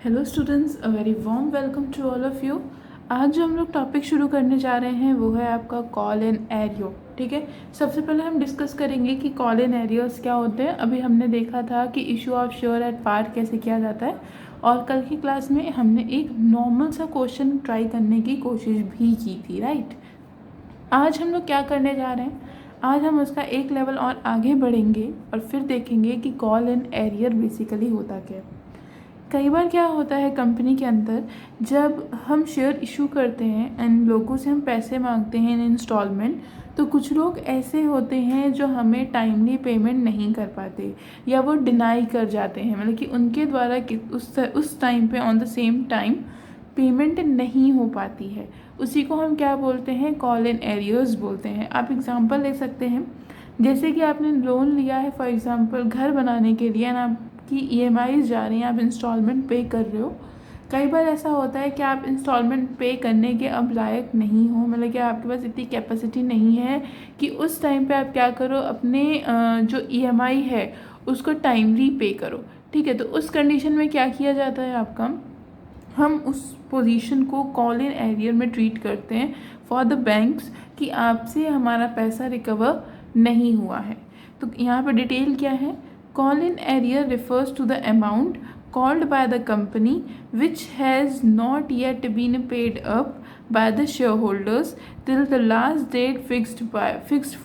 Hello students, a very warm welcome to all of you. आज जो हम लोग टॉपिक शुरू करने जा रहे हैं वो है आपका कॉल एंड एरियो। ठीक है, सबसे पहले हम डिस्कस करेंगे कि कॉल एंड एरियोस क्या होते हैं। अभी हमने देखा था कि issue of sure at part कैसे किया जाता है, और कल की क्लास में हमने एक नॉर्मल सा क्वेश्चन ट्राई करने की कोशिश भी की थी, राइट। आज हम लोग क्या करने जा रहे हैं, आज हम उसका एक लेवल और आगे बढ़ेंगे और फिर देखेंगे कि कॉल एंड एरियर बेसिकली होता क्या है। कई बार क्या होता है कंपनी के अंदर, जब हम शेयर इशू करते हैं एंड लोगों से हम पैसे मांगते हैं इन इंस्टॉलमेंट, तो कुछ लोग ऐसे होते हैं जो हमें टाइमली पेमेंट नहीं कर पाते या वो डिनाई कर जाते हैं, मतलब कि उनके द्वारा उस टाइम पे on the same time payment नहीं हो पाती है। उसी को हम क्या बोलते हैं, कॉल एंड एरियर्स बोलते हैं। आप एग्जांपल ले सकते हैं, जैसे कि आपने लोन लिया है फॉर एग्जांपल घर बनाने के लिए, एंड आपकी ईएमआई जा रही हैं, आप इंस्टॉलमेंट पे कर रहे हो। कई बार ऐसा होता है कि आप इंस्टॉलमेंट पे करने के अब लायक नहीं हो, मतलब कि आपके पास इतनी कैपेसिटी नहीं है कि उस टाइम पे आप क्या करो, अपने जो ईएमआई है उसको टाइमली पे करो। ठीक है, तो उस कंडीशन में क्या किया जाता है आपका, हम उस पोजीशन को कॉल इन एरियर में ट्रीट करते हैं फॉर द बैंक्स कि आपसे हमारा पैसा रिकवर नहीं हुआ है। तो यहाँ पर डिटेल क्या है, call in arrear refers to the amount called by the company which has not yet been paid up by the shareholders till the last date fixed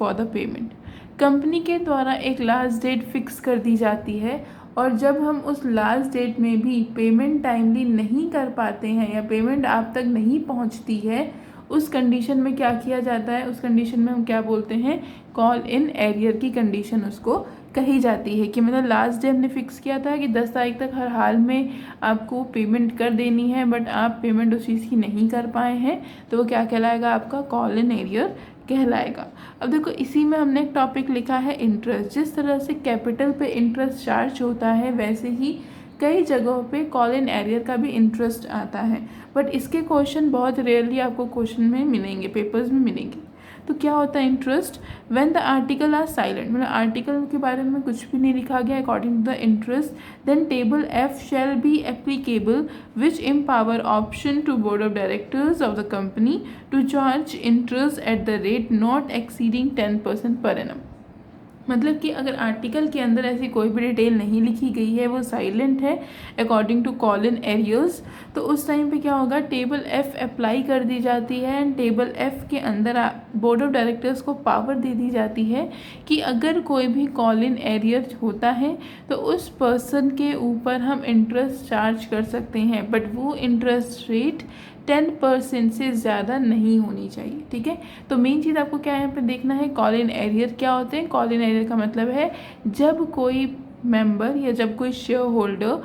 for the payment। Company के द्वारा एक last date fix कर दी जाती है, और जब हम उस लास्ट डेट में भी पेमेंट टाइमली नहीं कर पाते हैं या पेमेंट आप तक नहीं पहुंचती है, उस कंडीशन में क्या किया जाता है, उस कंडीशन में हम क्या बोलते हैं, कॉल इन एरियर की कंडीशन उसको कही जाती है। कि मतलब लास्ट डे हमने फिक्स किया था कि 10 तारीख तक हर हाल में आपको पेमेंट कर देनी है, बट आप पेमेंट उस चीज़ की नहीं कर पाए हैं, तो वो क्या कहलाएगा, आपका कॉल इन एरियर कहलाएगा। अब देखो, इसी में हमने एक टॉपिक लिखा है इंटरेस्ट। जिस तरह से कैपिटल पे इंटरेस्ट चार्ज होता है, वैसे ही कई जगहों पे कॉल इन एरियर का भी इंटरेस्ट आता है, बट इसके क्वेश्चन बहुत रेयरली आपको क्वेश्चन में मिलेंगे, पेपर्स में मिलेंगे। तो क्या होता है interest, when the article are silent, मतलब आर्टिकल के बारे में कुछ भी नहीं लिखा गया according to the interest, then table F shall be applicable which empower option to board of directors of the company to charge interest at the rate not exceeding 10% per annum. मतलब कि अगर आर्टिकल के अंदर ऐसी कोई भी detail नहीं लिखी गई है, वो साइलेंट है according to call in arrears, तो उस टाइम पे क्या होगा, टेबल एफ अप्लाई कर दी जाती है, एंड टेबल एफ के अंदर बोर्ड ऑफ डायरेक्टर्स को पावर दे दी जाती है कि अगर कोई भी कॉल इन एरियर होता है तो उस पर्सन के ऊपर हम इंटरेस्ट चार्ज कर सकते हैं, बट वो इंटरेस्ट रेट 10% से ज़्यादा नहीं होनी चाहिए। ठीक है, तो मेन चीज़ आपको क्या यहाँ पे देखना है, कॉल इन एरियर क्या होते हैं। कॉल इन एरियर का मतलब है जब कोई मेंबर या जब कोई शेयर होल्डर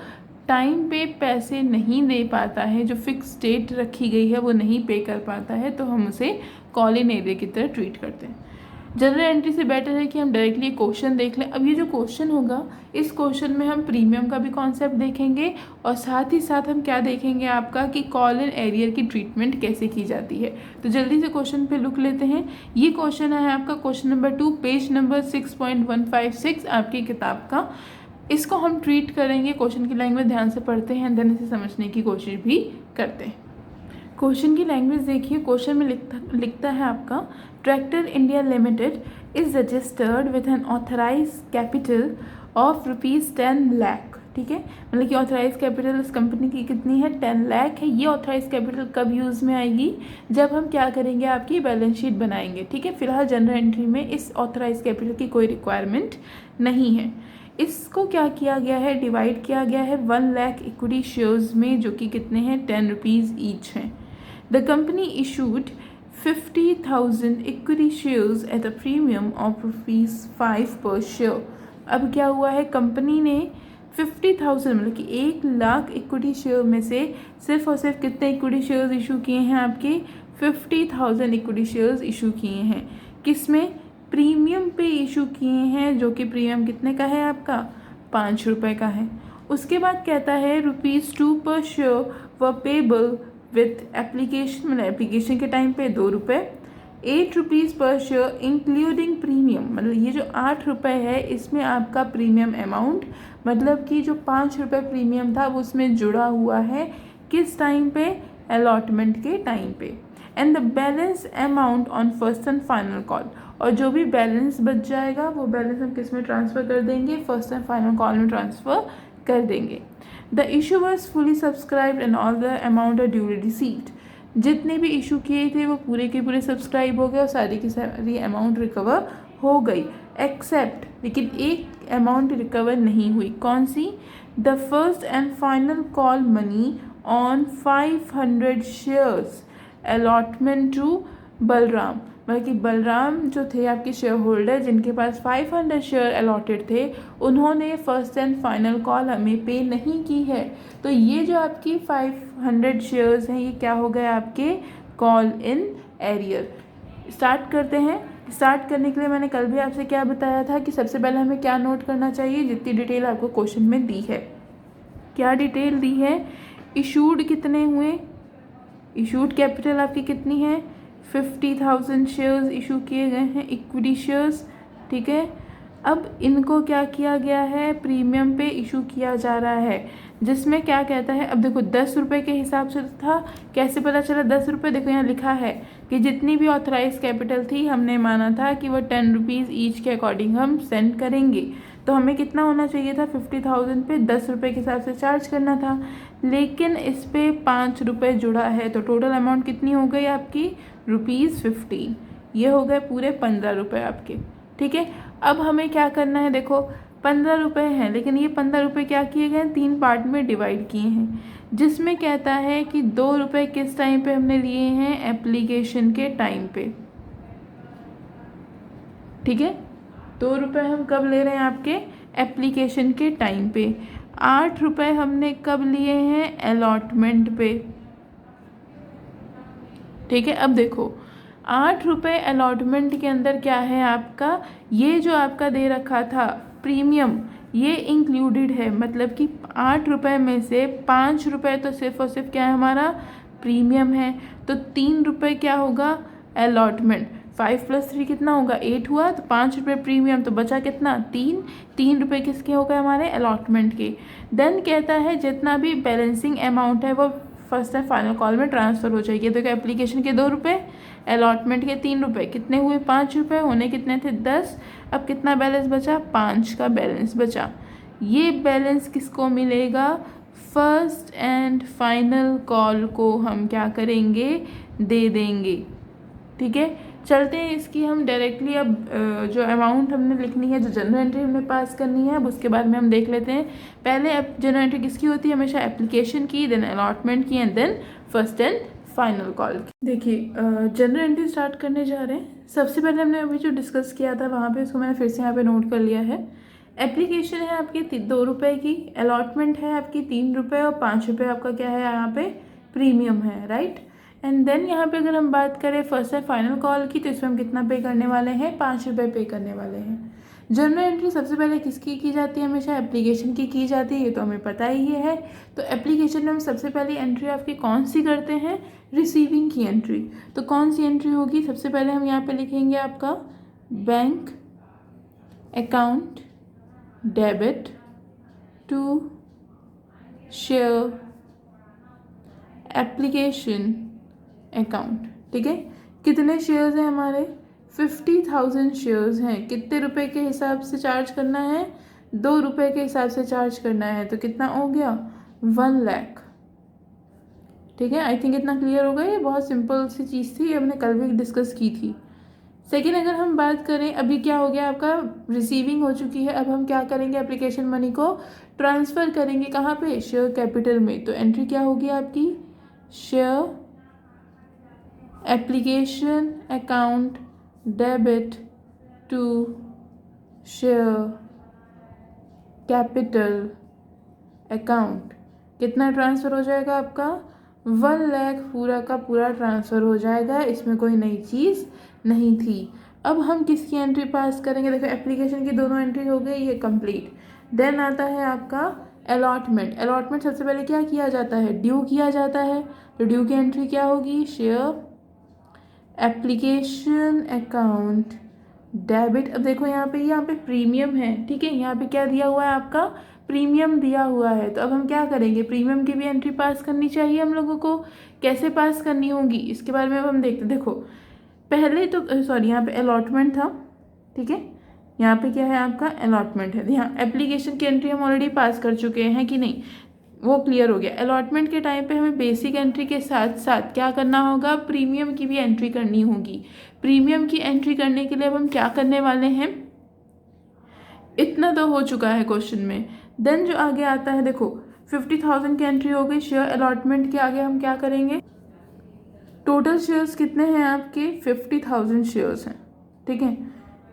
टाइम पे पैसे नहीं दे पाता है, जो फिक्स डेट रखी गई है वो नहीं पे कर पाता है, तो हम उसे कॉल इन एरियर की तरह ट्रीट करते हैं। जनरल एंट्री से बेटर है कि हम डायरेक्टली क्वेश्चन देख लें। अब ये जो क्वेश्चन होगा, इस क्वेश्चन में हम प्रीमियम का भी कॉन्सेप्ट देखेंगे, और साथ ही साथ हम क्या देखेंगे आपका, कि कॉल इन एरियर की ट्रीटमेंट कैसे की जाती है। तो जल्दी से क्वेश्चन पे लुक लेते हैं। ये क्वेश्चन है आपका क्वेश्चन नंबर 2, पेज नंबर 6.156 आपकी किताब का। इसको हम ट्रीट करेंगे, क्वेश्चन की लैंग्वेज ध्यान से पढ़ते हैं, देन इसे समझने की कोशिश भी करते हैं। क्वेश्चन की लैंग्वेज देखिए, क्वेश्चन में लिखता है आपका, tractor India limited is registered with an authorise capital of ₹10 lakh. ठीक है, मतलब कि ऑथराइज कैपिटल इस कंपनी की कितनी है, 10 लाख है। ये ऑथराइज कैपिटल कब यूज़ में आएगी, जब हम क्या करेंगे, आपकी बैलेंस शीट बनाएंगे। ठीक है, फिलहाल जनरल एंट्री में इस ऑथराइज कैपिटल की कोई रिक्वायरमेंट नहीं है। इसको क्या किया गया है, डिवाइड किया गया है 1 लाख इक्विटी शेयर्स में, जो कि कितने हैं, ₹10 ईच हैं। The company issued 50,000 equity shares at a premium of ₹5 per share। अब क्या हुआ है, कंपनी ने 50,000 मतलब कि 1 लाख इक्विटी शेयर में से सिर्फ और सिर्फ कितने इक्विटी शेयर्स इशू किए हैं, आपके 50,000 इक्विटी शेयर्स इशू किए हैं। किस में, प्रीमियम पे इशू किए हैं, जो कि प्रीमियम कितने का है आपका, ₹5 का है। उसके बाद कहता है ₹2 पर शेयर व पेबल विथ एप्लीकेशन, मतलब एप्लीकेशन के टाइम पे ₹2, ₹8 पर शेयर इंक्लूडिंग प्रीमियम, मतलब ये जो ₹8 है इसमें आपका प्रीमियम अमाउंट, मतलब कि जो ₹5 प्रीमियम था वो उसमें जुड़ा हुआ है, किस टाइम पे, अलॉटमेंट के टाइम पे। And the balance amount on first and final call, और जो भी बैलेंस बच जाएगा वो बैलेंस हम किस में ट्रांसफ़र कर देंगे, फर्स्ट एंड फाइनल कॉल में ट्रांसफ़र कर देंगे। The issue was fully subscribed and all the amount are duly received, जितने भी इशू किए थे वो पूरे के पूरे सब्सक्राइब हो गए और सारी की सारी अमाउंट रिकवर हो गई, एक्सेप्ट, लेकिन एक अमाउंट रिकवर नहीं हुई, कौन सी, the first and final call money on 500 shares allotment to Balram, मतलब कि बलराम जो थे आपके शेयर होल्डर जिनके पास 500 शेयर अलॉटेड थे, उन्होंने फर्स्ट एंड फाइनल कॉल हमें पे नहीं की है। तो ये जो आपकी 500 शेयर्स हैं ये क्या हो गए आपके कॉल इन एरियर। स्टार्ट करते हैं। स्टार्ट करने के लिए मैंने कल भी आपसे क्या बताया था कि सबसे पहले हमें क्या नोट करना चाहिए, जितनी डिटेल आपको क्वेश्चन में दी है। क्या डिटेल दी है, इशूड कितने हुए, इशूड कैपिटल आपकी कितनी है, 50,000 शेयर्स इशू किए गए हैं, इक्विटी शेयर्स, ठीक है। अब इनको क्या किया गया है, प्रीमियम पे इशू किया जा रहा है, जिसमें क्या कहता है, अब देखो ₹10 के हिसाब से था, कैसे पता चला ₹10, देखो यहाँ लिखा है कि जितनी भी ऑथराइज कैपिटल थी हमने माना था कि वो ₹10 ईच के अकॉर्डिंग हम सेंड करेंगे, तो हमें कितना होना चाहिए था, 50,000 पे ₹10 के हिसाब से चार्ज करना था, लेकिन इस पे ₹5 जुड़ा है, तो टोटल अमाउंट कितनी हो गई आपकी, ₹15, ये हो गए पूरे ₹15 आपके, ठीक है। अब हमें क्या करना है, देखो ₹15 हैं, लेकिन ये ₹15 क्या किए गए, 3 पार्ट में डिवाइड किए हैं, जिसमें कहता है कि ₹2 किस टाइम पे हमने लिए हैं, एप्लीकेशन के टाइम पे, ठीक है। ₹2 हम कब ले रहे हैं आपके एप्लीकेशन के टाइम पे, ₹8 हमने कब लिए हैं, अलॉटमेंट पे, ठीक है। अब देखो ₹8 अलॉटमेंट के अंदर क्या है आपका, ये जो आपका दे रखा था प्रीमियम ये इंक्लूडेड है, मतलब कि ₹8 में से ₹5 तो सिर्फ और सिर्फ क्या है हमारा प्रीमियम है, तो ₹3 क्या होगा अलॉटमेंट, 5 + 3 कितना होगा 8 हुआ, तो ₹5 प्रीमियम, तो बचा कितना ₹3 किसके हो गए हमारे अलॉटमेंट के। देन कहता है जितना भी बैलेंसिंग अमाउंट है वो फर्स्ट एंड फाइनल कॉल में ट्रांसफ़र हो जाएगी, देखो एप्लीकेशन के ₹2, अलॉटमेंट के ₹3, कितने हुए ₹5, होने कितने थे 10, अब कितना बैलेंस बचा, 5 का बैलेंस बचा, ये बैलेंस किसको मिलेगा, फर्स्ट एंड फाइनल कॉल को हम क्या करेंगे, दे देंगे, ठीक है। चलते हैं इसकी हम डायरेक्टली अब जो अमाउंट हमने लिखनी है, जो जनरल एंट्री हमने पास करनी है, अब उसके बाद में हम देख लेते हैं। पहले अब जनरल एंट्री किसकी होती है, हमेशा एप्लीकेशन की, देन अलॉटमेंट की, and then first and final call की। देखिए जनरल एंट्री स्टार्ट करने जा रहे हैं। सबसे पहले हमने अभी जो डिस्कस किया था वहाँ पे उसको मैंने फिर से यहाँ पे नोट कर लिया है। एप्लीकेशन है आपकी ₹2 की, अलॉटमेंट है आपकी ₹3 और ₹5 आपका क्या है यहाँ पे प्रीमियम है, राइट। एंड देन यहाँ पे अगर हम बात करें फर्स्ट एंड फाइनल कॉल की, तो इसमें हम कितना पे करने वाले हैं, ₹5 पे करने वाले हैं। जनरल एंट्री सबसे पहले किसकी की जाती है, हमेशा एप्लीकेशन की जाती है, ये तो हमें पता ही है। तो एप्लीकेशन में हम सबसे पहले एंट्री आपकी कौन सी करते हैं, रिसीविंग की एंट्री। तो कौन सी एंट्री होगी, सबसे पहले हम यहाँ पे लिखेंगे आपका bank account debit to share application account, ठीक है। कितने शेयर्स हैं हमारे, 50,000 शेयर्स हैं, कितने रुपए के हिसाब से चार्ज करना है, ₹2 के हिसाब से चार्ज करना है, तो कितना हो गया 1 लाख, ठीक है। आई थिंक इतना क्लियर हो गया, ये बहुत सिंपल सी चीज़ थी, हमने कल भी डिस्कस की थी। सेकेंड अगर हम बात करें, अभी क्या हो गया आपका रिसीविंग हो चुकी है, अब हम क्या करेंगे, एप्लीकेशन मनी को ट्रांसफ़र करेंगे कहाँ पे, शेयर कैपिटल में। तो एंट्री क्या होगी आपकी, share application account debit to share capital account, कितना ट्रांसफ़र हो जाएगा आपका 1 लाख, पूरा का पूरा ट्रांसफ़र हो जाएगा, इसमें कोई नई चीज़ नहीं थी। अब हम किसकी एंट्री पास करेंगे, देखो एप्लीकेशन की दोनों एंट्री हो गई, ये कंप्लीट। देन आता है आपका अलॉटमेंट। अलॉटमेंट सबसे पहले क्या किया जाता है, ड्यू किया जाता है, तो ड्यू की एंट्री क्या होगी, शेयर एप्लीकेशन अकाउंट डेबिट। अब देखो यहाँ पे प्रीमियम है, ठीक है, यहाँ पे क्या दिया हुआ है आपका, प्रीमियम दिया हुआ है। तो अब हम क्या करेंगे, प्रीमियम की भी एंट्री पास करनी चाहिए हम लोगों को। कैसे पास करनी होगी इसके बारे में अब हम देखते हैं। देखो पहले तो सॉरी, यहाँ पे अलॉटमेंट था, ठीक है, यहाँ पे क्या है आपका अलॉटमेंट है। यहाँ एप्लीकेशन की एंट्री हम ऑलरेडी पास कर चुके हैं कि नहीं, वो क्लियर हो गया। अलॉटमेंट के टाइम पे हमें बेसिक एंट्री के साथ साथ क्या करना होगा, प्रीमियम की भी एंट्री करनी होगी। प्रीमियम की एंट्री करने के लिए अब हम क्या करने वाले हैं, इतना तो हो चुका है क्वेश्चन में। देन जो आगे आता है, देखो 50,000 की एंट्री हो गई। शेयर अलॉटमेंट के आगे हम क्या करेंगे, टोटल शेयर्स कितने हैं आपके, 50,000 शेयर्स हैं, ठीक है।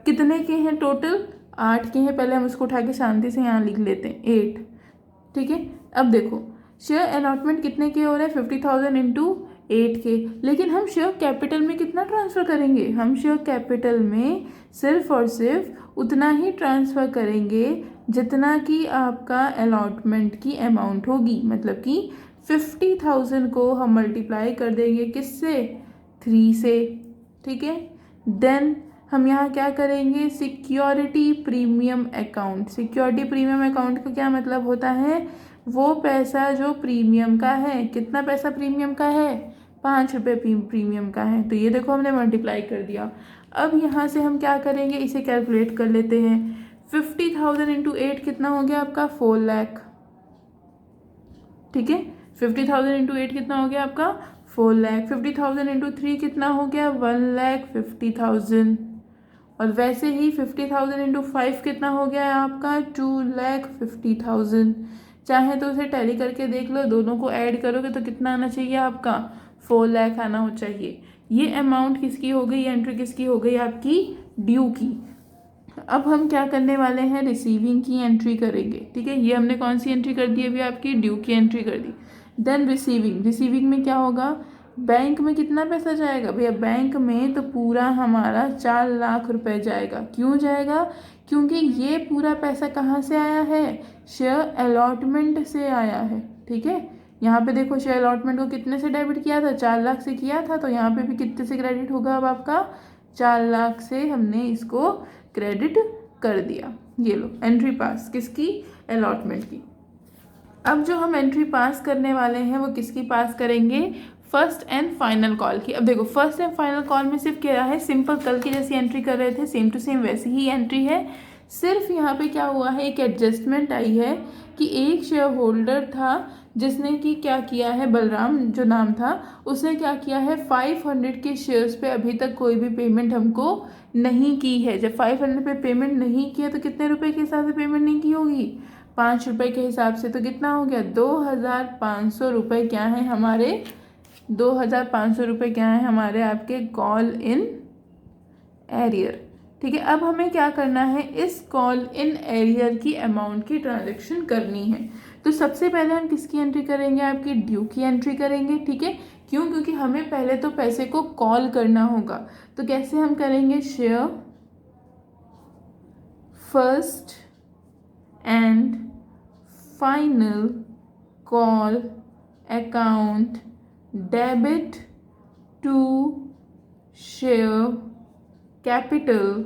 कितने के हैं टोटल, 8 के हैं। पहले हम उसको उठा के शांति से यहाँ लिख लेते हैं 8, ठीक है। अब देखो शेयर अलॉटमेंट कितने के हो रहे हैं, 50,000 इंटू 8 के। लेकिन हम शेयर कैपिटल में कितना ट्रांसफ़र करेंगे, हम शेयर कैपिटल में सिर्फ और सिर्फ उतना ही ट्रांसफ़र करेंगे जितना कि आपका अलॉटमेंट की अमाउंट होगी। मतलब कि 50,000 को हम मल्टीप्लाई कर देंगे किससे, 3 से, ठीक है। देन हम यहाँ क्या करेंगे, security premium account. Security premium account का क्या मतलब होता है, वो पैसा जो प्रीमियम का है। कितना पैसा प्रीमियम का है, 5 रुपये प्रीमियम का है। तो ये देखो हमने मल्टीप्लाई कर दिया। अब यहाँ से हम क्या करेंगे, इसे कैलकुलेट कर लेते हैं। 50,000 इंटू 8 कितना हो गया आपका, 4 लाख, ठीक है। 50,000 इंटू 8 कितना हो गया आपका, 4 लाख। 50,000 इंटू 3 कितना हो गया, 1,50,000। और वैसे ही 50,000 इंटू 5 कितना हो गया है आपका, 2,50,000। चाहे तो उसे टैली करके देख लो, दोनों को ऐड करोगे तो कितना आना चाहिए आपका, 4 लाख आना हो चाहिए। ये अमाउंट किसकी हो गई, एंट्री किसकी हो गई आपकी, ड्यू की। अब हम क्या करने वाले हैं, रिसीविंग की एंट्री करेंगे, ठीक है। ये हमने कौन सी एंट्री कर दी अभी, आपकी ड्यू की एंट्री कर दी। देन रिसीविंग, रिसीविंग में क्या होगा, बैंक में कितना पैसा जाएगा भैया, बैंक में तो पूरा हमारा 4 लाख रुपए जाएगा। क्यों जाएगा, क्योंकि ये पूरा पैसा कहाँ से आया है, शेयर अलॉटमेंट से आया है, ठीक है। यहाँ पे देखो शेयर अलॉटमेंट को कितने से डेबिट किया था, 4 लाख से किया था। तो यहाँ पे भी कितने से क्रेडिट होगा अब आपका, 4 लाख से हमने इसको क्रेडिट कर दिया। ये लो एंट्री पास किसकी, अलॉटमेंट की। अब जो हम एंट्री पास करने वाले हैं वो किसकी पास करेंगे, फर्स्ट एंड फाइनल कॉल की। अब देखो फर्स्ट एंड फाइनल कॉल में सिर्फ क्या है, सिंपल कल की जैसी एंट्री कर रहे थे, सेम टू सेम वैसी ही एंट्री है। सिर्फ यहाँ पे क्या हुआ है, एक एडजस्टमेंट आई है कि एक शेयर होल्डर था जिसने कि क्या किया है, बलराम जो नाम था, उसने क्या किया है, 500 के शेयर्स पे अभी तक कोई भी पेमेंट हमको नहीं की है। जब 500 पे पेमेंट नहीं किया तो कितने रुपए के हिसाब से पेमेंट नहीं की होगी, 5 रुपये के हिसाब से। तो कितना हो गया, 2,500 रुपये क्या है हमारे, 2,500 रुपये क्या है हमारे आपके कॉल इन एरियर, ठीक है। अब हमें क्या करना है, इस कॉल इन एरियर की अमाउंट की ट्रांजैक्शन करनी है। तो सबसे पहले हम किसकी एंट्री करेंगे, आपकी ड्यू की एंट्री करेंगे, ठीक है। क्यों, क्योंकि हमें पहले तो पैसे को कॉल करना होगा। तो कैसे हम करेंगे, share first and final call account debit to share capital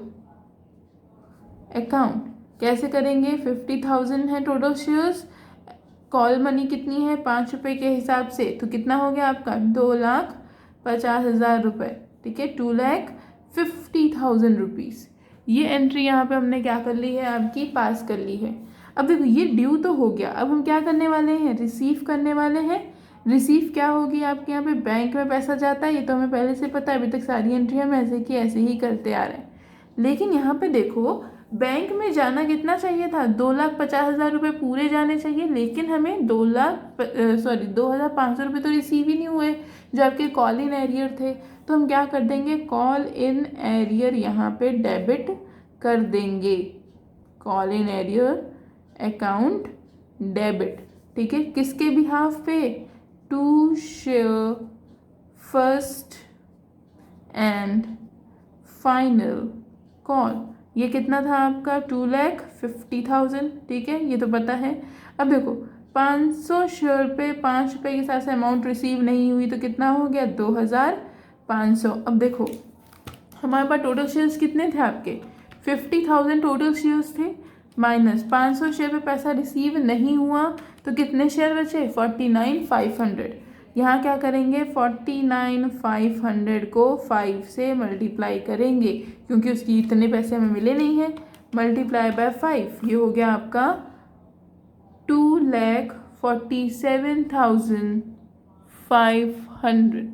account. कैसे करेंगे, 50,000 है टोटल शेयर्स, कॉल मनी कितनी है, 5 रुपये के हिसाब से। तो कितना हो गया आपका, 2,50,000 रुपये, ठीक है, 2,50,000 रुपीज़। ये एंट्री यहाँ पे हमने क्या कर ली है, आपकी पास कर ली है। अब देखो ये ड्यू तो हो गया, अब हम क्या करने वाले हैं, रिसीव करने वाले हैं। रिसीव क्या होगी आपके यहाँ पे, बैंक में पैसा जाता है, ये तो हमें पहले से पता है, अभी तक सारी एंट्री हम ऐसे की ऐसे ही करते आ रहे हैं। लेकिन यहाँ पे देखो बैंक में जाना कितना चाहिए था, 2,50,000 रुपये पूरे जाने चाहिए। लेकिन हमें 2,500 रुपये तो रिसीव ही नहीं हुए जो आपके कॉल इन एरियर थे। तो हम क्या कर देंगे, कॉल इन एरियर यहाँ पे डेबिट कर देंगे, call in arrear account debit, ठीक है। किसके बिहाफ पे, to share first and final call. ये कितना था आपका, 2,50,000, ठीक है, ये तो पता है। अब देखो 500 शेयर पे 5 रुपये के साथ से अमाउंट रिसीव नहीं हुई तो कितना हो गया, 500। अब देखो हमारे पास टोटल शेयर्स कितने थे आपके, 50,000 टोटल शेयर्स थे, माइनस 500 शेयर पे पैसा रिसीव नहीं हुआ तो कितने शेयर बचे, 49,500। यहाँ क्या करेंगे, 49,500 को 5 से मल्टीप्लाई करेंगे क्योंकि उसकी इतने पैसे हमें मिले नहीं हैं, मल्टीप्लाई बाय 5, ये हो गया आपका 2,47,500।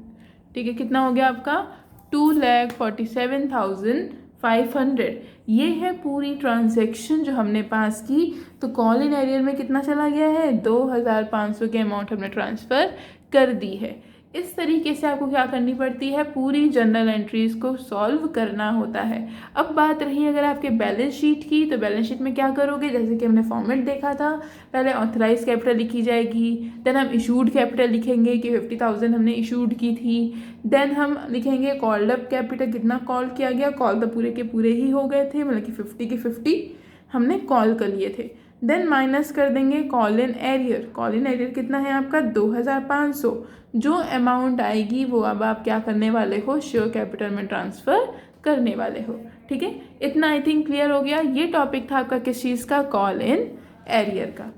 ठीक है, कितना हो गया आपका, 2,47,500। ये है पूरी ट्रांजैक्शन जो हमने पास की। तो कॉल इन एरियर में कितना चला गया है, 2,500 के अमाउंट हमने ट्रांसफ़र कर दी है। इस तरीके से आपको क्या करनी पड़ती है, पूरी जर्नल एंट्रीज को सॉल्व करना होता है। अब बात रही अगर आपके बैलेंस शीट की, तो बैलेंस शीट में क्या करोगे, जैसे कि हमने फॉर्मेट देखा था, पहले ऑथराइज कैपिटल लिखी जाएगी, देन हम इशूड कैपिटल लिखेंगे कि 50,000 हमने इशूड की थी, देन हम लिखेंगे कॉल्ड अप कैपिटल, कितना कॉल किया गया, कॉल तो पूरे के पूरे ही हो गए थे, मतलब कि 50 के 50 हमने कॉल कर लिए थे। देन माइनस कर देंगे call in arrear, call in arrear कितना है आपका 2,500। जो अमाउंट आएगी वो अब आप क्या करने वाले हो, शेयर कैपिटल में ट्रांसफ़र करने वाले हो। ठीक है, इतना आई थिंक क्लियर हो गया। ये टॉपिक था आपका किस चीज़ का, कॉल इन एरियर का।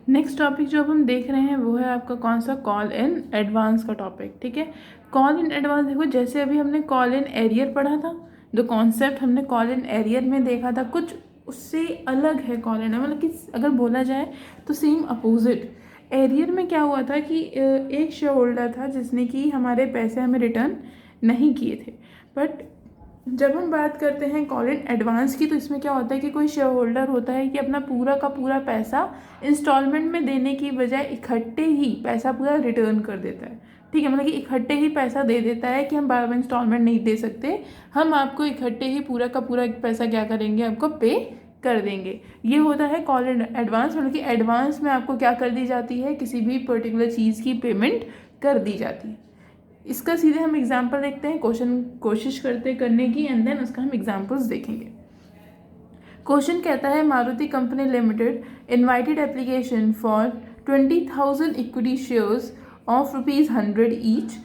नेक्स्ट टॉपिक जो अब हम देख रहे हैं वो है आपका कौन सा, कॉल इन एडवांस का टॉपिक। ठीक है, कॉल इन एडवांस देखो, जैसे अभी हमने कॉल इन एरियर पढ़ा था, जो कॉन्सेप्ट हमने कॉल इन एरियर में देखा था, कुछ उससे अलग है कॉल इन, मतलब कि अगर बोला जाए तो सेम अपोजिट। एरियर में क्या हुआ था कि एक शेयर होल्डर था जिसने कि हमारे पैसे हमें रिटर्न नहीं किए थे, बट जब हम बात करते हैं कॉल इन एडवांस की, तो इसमें क्या होता है कि कोई शेयर होल्डर होता है कि अपना पूरा का पूरा पैसा इंस्टॉलमेंट में देने की बजाय इकट्ठे ही पैसा पूरा रिटर्न कर देता है। ठीक है, मतलब कि इकट्ठे ही पैसा दे देता है कि हम बार बार इंस्टॉलमेंट नहीं दे सकते, हम आपको इकट्ठे ही पूरा का पूरा पैसा क्या करेंगे, आपको पे कर देंगे। ये होता है कॉल इन एडवांस, मतलब कि एडवांस में आपको क्या कर दी जाती है, किसी भी पर्टिकुलर चीज़ की पेमेंट कर दी जाती है। इसका सीधे हम एग्जाम्पल देखते हैं, कोशिश करते करने की, एंड देन उसका हम एग्जाम्पल्स देखेंगे। क्वेश्चन कहता है Maruti company limited invited application for 20,000 equity shares of ₹100 each,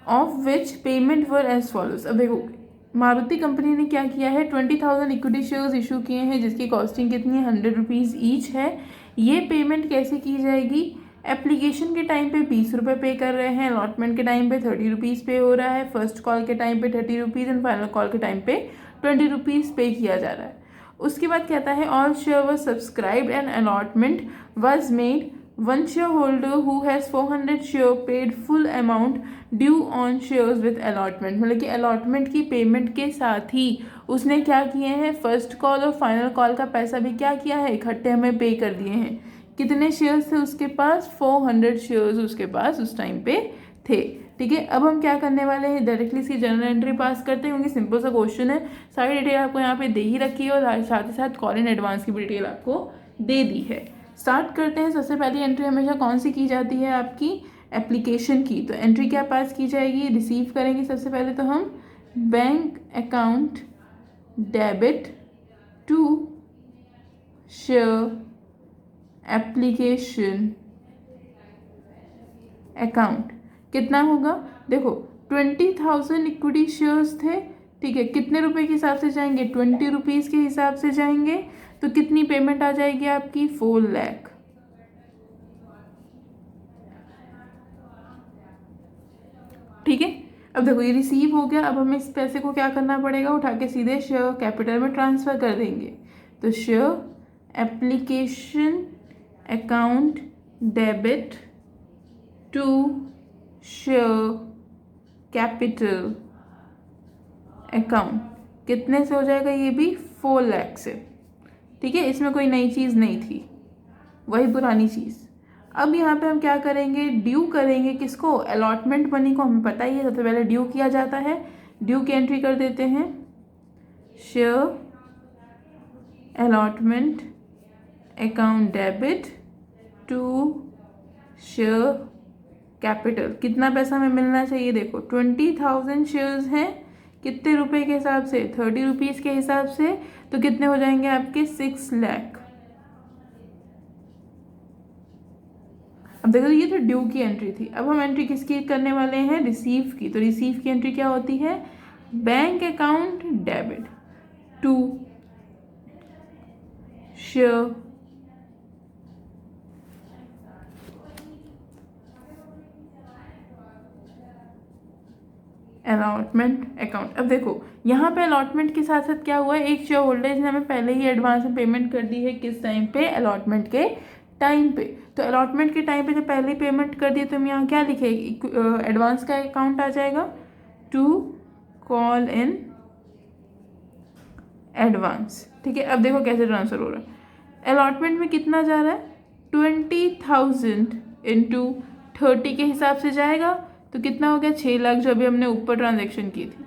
of which payment were as follows. अब देखो मारुति कंपनी ने क्या किया है, 20,000 इक्विटी शेयर्स इशू किए हैं जिसकी कॉस्टिंग कितनी है, ₹100 ईच है। ये पेमेंट कैसे की जाएगी, एप्लीकेशन के टाइम पे 20 रुपये पे कर रहे हैं, अलॉटमेंट के टाइम पे 30 रुपीज़ पे हो रहा है, फर्स्ट कॉल के टाइम पे 30 रुपीज़ एंड फाइनल कॉल के टाइम पे 20 रुपीज़ पे किया जा रहा है। उसके बाद कहता है all share was subscribed and allotment was made, one share holder who has 400 share paid full amount due on shares with allotment, मतलब कि अलॉटमेंट की पेमेंट के साथ ही उसने क्या किए हैं, फर्स्ट कॉल और फाइनल कॉल का पैसा भी क्या किया है, इकट्ठे हमें पे कर दिए हैं। कितने शेयर्स थे उसके पास, 400 शेयर्स उसके पास उस टाइम पे थे। ठीक है, अब हम क्या करने वाले हैं, डायरेक्टली इसकी जर्नल एंट्री पास करते हैं क्योंकि सिंपल सा क्वेश्चन है, सारी डिटेल आपको यहाँ पे दे ही रखी है और साथ ही साथ कॉल इन एडवांस की भी डिटेल आपको दे दी है। स्टार्ट करते हैं। सबसे पहली एंट्री हमेशा कौन सी की जाती है, आपकी एप्लीकेशन की। तो एंट्री क्या पास की जाएगी, रिसीव करेंगे सबसे पहले तो हम bank account debit to share application account. कितना होगा, देखो 20,000 इक्विटी शेयर्स थे, ठीक है, कितने रुपए के हिसाब से जाएंगे, 20 रुपीज़ के हिसाब से जाएंगे, तो कितनी पेमेंट आ जाएगी आपकी, 4 लाख। ठीक है, अब देखो ये रिसीव हो गया, अब हमें इस पैसे को क्या करना पड़ेगा, उठा के सीधे शेयर कैपिटल में ट्रांसफ़र कर देंगे। तो share application account debit to share capital account, कितने से हो जाएगा, ये भी 4 लाख से। ठीक है, इसमें कोई नई चीज़ नहीं थी, वही पुरानी चीज़। अब यहाँ पे हम क्या करेंगे, ड्यू करेंगे किसको, अलॉटमेंट मनी को। हमें पता ही है सबसे पहले ड्यू किया जाता है, ड्यू की एंट्री कर देते हैं, share allotment account debit to share capital. कितना पैसा हमें मिलना चाहिए, देखो 20,000 शेयर्स हैं, कितने रुपए के हिसाब से, 30 रुपीज़ के हिसाब से, तो कितने हो जाएंगे आपके 6 लाख। अब देखो ये तो ड्यू की एंट्री थी, अब हम एंट्री किसकी करने वाले हैं, रिसीव की। तो रिसीव की एंट्री क्या होती है, bank account debit to share allotment account. अब देखो यहाँ पे अलॉटमेंट के साथ साथ क्या हुआ है, एक शेयर होल्डर ने हमें पहले ही एडवांस में पेमेंट कर दी है, किस टाइम पे, अलॉटमेंट के टाइम पे। तो अलॉटमेंट के टाइम पे जब पहले ही पेमेंट कर दी तो हम यहाँ क्या लिखेंगे, एडवांस का अकाउंट आ जाएगा, टू कॉल इन एडवांस। ठीक है, अब देखो कैसे ट्रांसफर हो रहा है, अलॉटमेंट में कितना जा रहा है, 20,000 इंटू 30 के हिसाब से जाएगा, तो कितना हो गया, 6 लाख, जो अभी हमने ऊपर ट्रांजैक्शन की थी।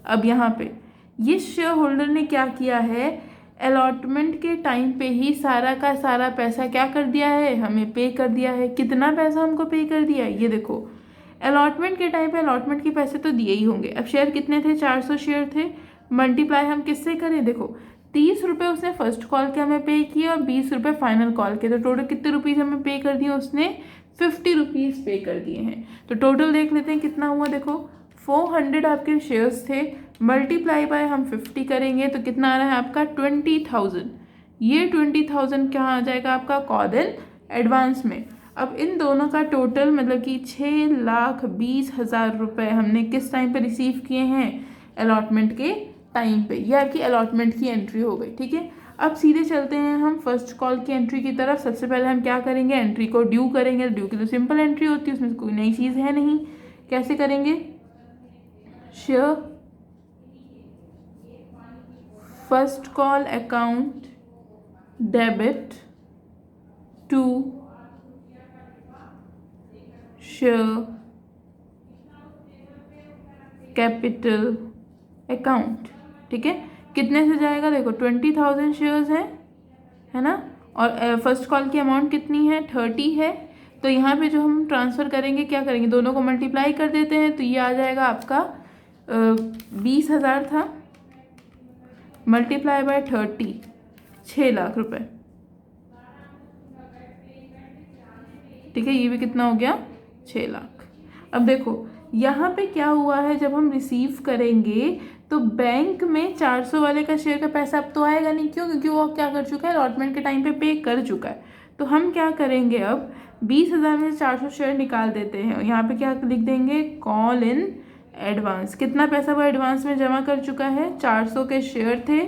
अब यहाँ पे ये शेयर होल्डर ने क्या किया है, अलॉटमेंट के टाइम पे ही सारा का सारा पैसा क्या कर दिया है, हमें पे कर दिया है। कितना पैसा हमको पे कर दिया है, ये देखो अलॉटमेंट के टाइम पे अलॉटमेंट के पैसे तो दिए ही होंगे। अब शेयर कितने थे, 400 शेयर थे, मल्टीप्लाई हम किससे करें, देखो 30 रुपये उसने फर्स्ट कॉल के हमें पे किए और 20 रुपये फाइनल कॉल के, तो टोटल कितने रुपीज़ हमें पे कर दिए, उसने 50 रुपीज़ पे कर दिए हैं। तो टोटल देख लेते हैं कितना हुआ, देखो 400 आपके शेयर्स थे, मल्टीप्लाई बाय हम 50 करेंगे तो कितना आ रहा है आपका 20,000। ये 20,000 क्या आ जाएगा आपका, कॉल इन एडवांस में। अब इन दोनों का टोटल मतलब कि 6,20,000 रुपये हमने किस टाइम पे रिसीव किए हैं, अलॉटमेंट के टाइम पे। ये आपकी अलॉटमेंट की एंट्री हो गई। ठीक है, अब सीधे चलते हैं हम फर्स्ट कॉल की एंट्री की तरफ। सबसे पहले हम क्या करेंगे, एंट्री को ड्यू करेंगे। ड्यू की तो सिंपल एंट्री होती है, उसमें कोई नई चीज़ है नहीं। कैसे करेंगे, share first call account debit to share capital account. ठीक है, कितने से जाएगा, देखो 20,000 शेयर्स हैं, है ना, और फर्स्ट कॉल की अमाउंट कितनी है, 30 है। तो यहाँ पे जो हम ट्रांसफ़र करेंगे क्या करेंगे, दोनों को मल्टीप्लाई कर देते हैं, तो ये आ जाएगा आपका 20,000 था, मल्टीप्लाई बाय 30, 6 लाख रुपए। ठीक है, ये भी कितना हो गया, 6 लाख। अब देखो यहाँ पे क्या हुआ है, जब हम रिसीव करेंगे तो बैंक में 400 वाले का शेयर का पैसा अब तो आएगा नहीं, क्यों, क्योंकि वो क्या कर चुका है, अलॉटमेंट के टाइम पे कर चुका है। तो हम क्या करेंगे, अब 20,000 में से 400 शेयर निकाल देते हैं, यहाँ पे क्या लिख देंगे, कॉल इन एडवांस। कितना पैसा वो एडवांस में जमा कर चुका है, 400 के शेयर थे,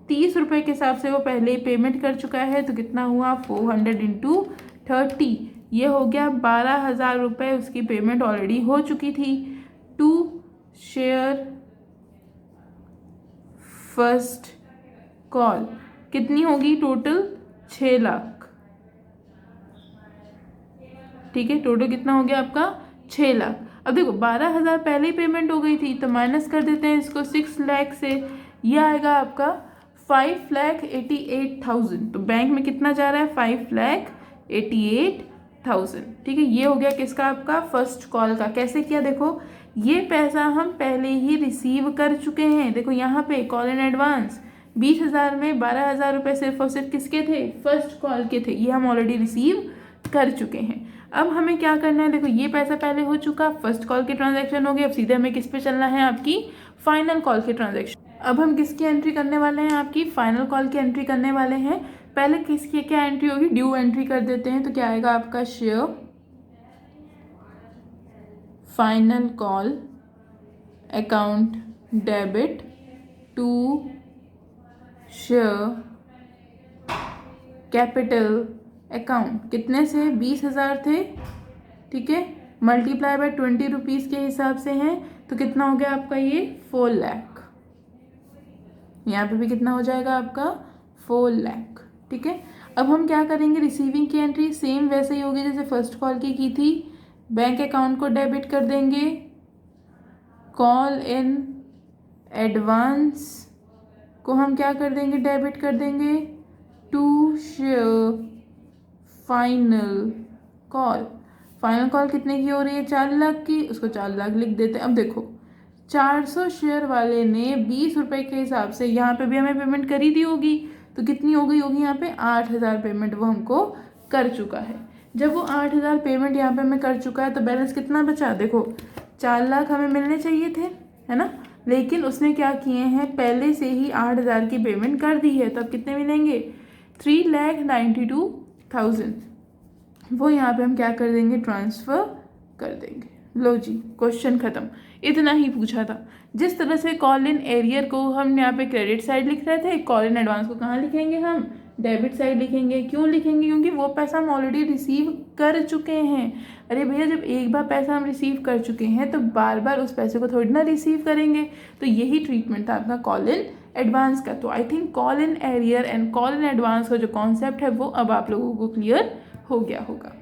30 रुपये के हिसाब से वो पहले ही पेमेंट कर चुका है, तो कितना हुआ, 400 इंटू 30, ये हो गया 12,000 रुपये, उसकी पेमेंट ऑलरेडी हो चुकी थी। टू शेयर फर्स्ट कॉल कितनी होगी, टोटल 6 लाख। ठीक है, टोटल कितना हो गया आपका, 6 लाख। अब देखो 12,000 पहले ही पेमेंट हो गई थी, तो माइनस कर देते हैं इसको 6 लाख से, ये आएगा आपका 5,88,000। तो बैंक में कितना जा रहा है, 5,88,000। ठीक है, ये हो गया किसका, आपका फर्स्ट कॉल का। कैसे किया, देखो ये पैसा हम पहले ही रिसीव कर चुके हैं। देखो यहाँ पे कॉल इन एडवांस 20,000 में 12,000 रुपये सिर्फ और सिर्फ किसके थे, फर्स्ट कॉल के थे, ये हम ऑलरेडी रिसीव कर चुके हैं। अब हमें क्या करना है, देखो ये पैसा पहले हो चुका, फर्स्ट कॉल के ट्रांजैक्शन हो गए। अब सीधे हमें किस पे चलना है, आपकी फाइनल कॉल के ट्रांजैक्शन। अब हम किसकी एंट्री करने वाले हैं, आपकी फाइनल कॉल की एंट्री करने वाले हैं। पहले किसकी क्या एंट्री होगी, ड्यू एंट्री कर देते हैं। तो क्या आएगा आपका, share final call account debit to share capital account. कितने से, 20,000 थे। ठीक है, मल्टीप्लाई बाय 20 रुपीज़ के हिसाब से हैं, तो कितना हो गया आपका, ये 4 लाख। यहाँ पे भी कितना हो जाएगा आपका, 4 लाख। ठीक है, अब हम क्या करेंगे, रिसीविंग की एंट्री सेम वैसे ही होगी जैसे फर्स्ट कॉल की थी। बैंक अकाउंट को डेबिट कर देंगे, कॉल इन एडवांस को हम क्या कर देंगे, डेबिट कर देंगे to share final call. Final call कितने की हो रही है, 4 लाख की, उसको 4 लाख लिख देते हैं। अब देखो 400 शेयर वाले ने 20 रुपये के हिसाब से यहाँ पे भी हमें पेमेंट कर ही दी होगी, तो कितनी हो गई होगी यहाँ पे, 8,000 पेमेंट वो हमको कर चुका है। जब वो 8,000 पेमेंट यहाँ पे मैं कर चुका है तो बैलेंस कितना बचा, देखो 4 लाख हमें मिलने चाहिए थे, है ना, लेकिन उसने क्या किए हैं, पहले से ही 8,000 की पेमेंट कर दी है, तो अब कितने मिलेंगे 3,92,000, वो यहाँ पे हम क्या कर देंगे, ट्रांसफ़र कर देंगे। लो जी, क्वेश्चन ख़त्म, इतना ही पूछा था। जिस तरह से कॉल इन एरियर को हम यहाँ पे क्रेडिट साइड लिख रहे थे, कॉल इन एडवांस को कहाँ लिखेंगे, हम डेबिट साइड लिखेंगे। क्यों लिखेंगे, क्योंकि वो पैसा हम ऑलरेडी रिसीव कर चुके हैं। अरे भैया, जब एक बार पैसा हम रिसीव कर चुके हैं तो बार बार उस पैसे को थोड़ी ना रिसीव करेंगे। तो यही ट्रीटमेंट था आपका कॉल इन एडवांस का। तो I think call in arrear and call in advance का जो कॉन्सेप्ट है वो अब आप लोगों को क्लियर हो गया होगा।